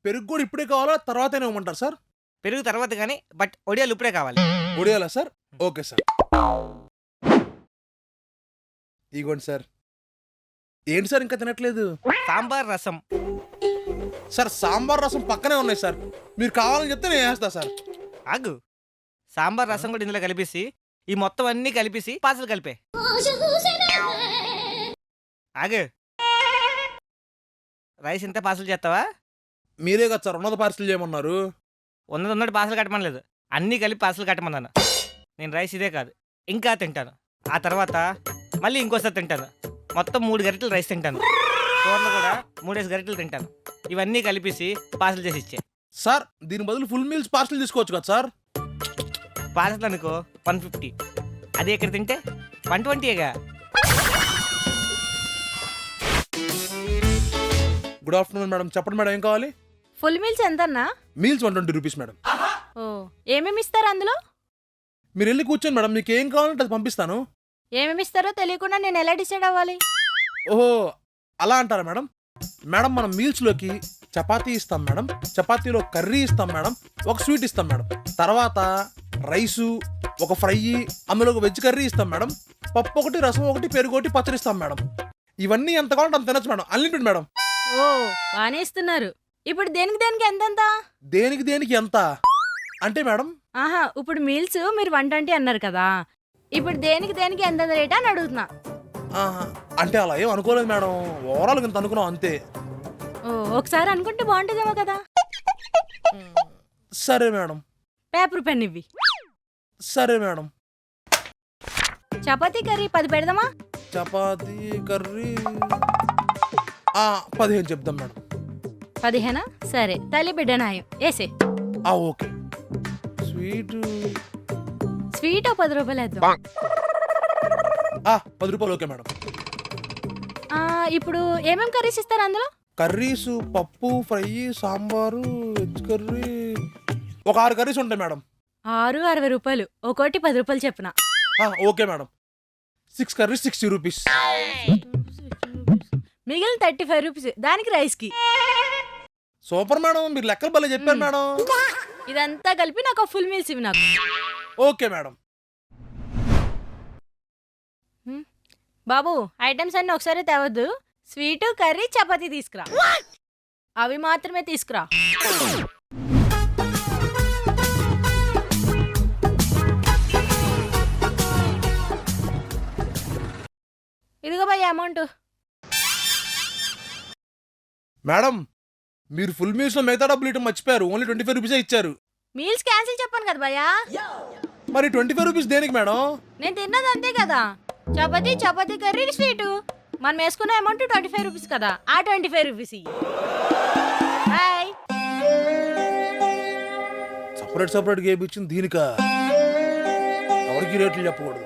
పెరుగు కూడా ఇప్పుడే కావాలా తర్వాతనే ఇవ్వమంటారు సార్? పెరుగు తర్వాత గానీ బట్ ఒడియాలు ఇప్పుడే కావాలి. ఒడియాలా సార్? Okay sir. ఇగోండి సార్. ఏంటి సార్ ఇంకా తినట్లేదు? సాంబార్ రసం. సార్ సాంబార్ రసం పక్కనే ఉన్నాయి సార్. మీరు కావాలని చెప్తే నేను వేస్తా సార్. ఆగు. సాంబార్ రసం కూడా ఇందులో కలిపేసి ఈ మొత్తం అన్నీ కలిపేసి పార్సల్ కలిపే. ఆగు. రైస్ ఇంత పార్సల్ చేస్తావా? మీరే కదా సార్ ఉన్నది పార్సిల్ చేయమన్నారు. ఉన్నది పార్సల్ కట్టమనలేదు, అన్నీ కలిపి పార్సల్ కట్టమన్నాను. నేను రైస్ ఇదే కాదు ఇంకా తింటాను. ఆ తర్వాత మళ్ళీ ఇంకోసారి తింటాను. మొత్తం 3 గరిటెలు రైస్ తింటాను. కూరలు కూడా 3 గరిటెలు తింటాను. ఇవన్నీ కలిపేసి పార్సల్ చేసి ఇచ్చే. సార్ దీని బదులు ఫుల్ మీల్స్ పార్సిల్ తీసుకోవచ్చు కదా సార్? పార్సల్ అనుకో 150, అదే ఇక్కడ తింటే 120గా. Good afternoon madam. చెప్పండి మేడం ఏం కావాలి? ఫుల్ మీల్స్ ఎంతన్నా? Meals 120 rupees madam. ఓ, ఏమేమి ఇస్తారు అందులో? మీరు వెళ్ళి కూర్చోండి మేడం, మీకు ఏం కావాలంటే అది పంపిస్తాను. ఏమేమి ఇస్తారో తెలియకుండా నేను ఎలా డిసైడ్ అవ్వాలి? ఓహో అలా అంటారా మేడం? మేడం మనం మీల్స్లోకి చపాతీ ఇస్తాం మేడం, చపాతీలో కర్రీ ఇస్తాం మేడం, ఒక స్వీట్ ఇస్తాం మేడం, తర్వాత రైసు, ఒక ఫ్రై, అందులో ఒక వెజ్ కర్రీ ఇస్తాం మేడం, పప్పు ఒకటి, రసం ఒకటి, పెరుగు ఒకటి, పచ్చడి ఇస్తాం మేడం. ఇవన్నీ ఎంత కావాలంటే అంత తినచ్చు మేడం, అన్లిమిటెడ్ మేడం. ఓ, బానే ఇస్తున్నారు. ఇప్పుడు దేనికి దేనికి ఎంతెంత? దేనికి ఎంత అంటే మేడం? ఆహా, ఇప్పుడు మీల్స్ మీరు 120 అన్నారు కదా, ఇప్పుడు దేనికి ఎంత రేట్ అని అడుగుతున్నా. అంటే అలా ఏం అనుకోలేదు మేడం, ఓవరాల్ ఇంత అనుకున్నాం అంతే. ఓ, ఒకసారి అనుకుంటే బాగుంటుందేమో కదా. సరే మేడం. పేపర్ పెన్ ఇవ్వి. సరే మేడం. చపాతీ కర్రీ 10 పెడదామా? చపాతీ కర్రీ 15 చెప్దాం మేడం. 15? సరే, తల్లి బిడ్డ నాయం వేసే. ఓకే. స్వీట్ స్వీట్ 10 రూపాయలు వేద్దాం. 10 రూపాయలు ఓకే మేడం. ఇప్పుడు ఏమేం కర్రీస్ ఇస్తారు అందులో? కర్రీస్, పప్పు, ఫ్రై, సాంబారు, వెజ్ కర్రీ, ఒక 6 కర్రీస్ ఉంటాయి మేడం. 6 60 రూపాయలు, ఒక్కోటి 10 రూపాయలు చెప్పిన. Okay madam. 6 curries 60 rupees. మిగిలిన 35 రూపీస్ దానికి రైస్ కి. సూపర్ మేడం, మీరు లెక్కలు భలే చెప్పారు మేడం. ఇదంతా కలిపి నాకు ఫుల్ మీల్స్ ఇవి నాకు. Okay madam. బాబు, ఐటమ్స్ అన్ని ఒకసారి తేవద్దు. స్వీటు, కర్రీ, చపాతీ తీసుకురా. అవి మాత్రమే తీసుకురా. ఇదిగో భయ్య అమౌంట్. మేడం మీరు ఫుల్ మీల్స్ లో మిగతా డబ్బులు ఇటు మర్చిపోయారు, ఓన్లీ 25 రూపీసే ఇచ్చారు. మీల్స్ క్యాన్సిల్ చెప్పాను కదా భయ్యా. మరి 25 రూపీస్ దేనికి మేడం? నేను తిన్నది అంతే కదా, చపాతీ కర్రీ, స్వీటు. మనం వేసుకున్న అమౌంట్ 25 రూపీస్ కదా, ఆ 25 రూపీస్. బాయ్. సపరేట్ గేమ్ ఇచ్చింది దీనికా? ఎవరికి రేట్లు చెప్పకూడదు.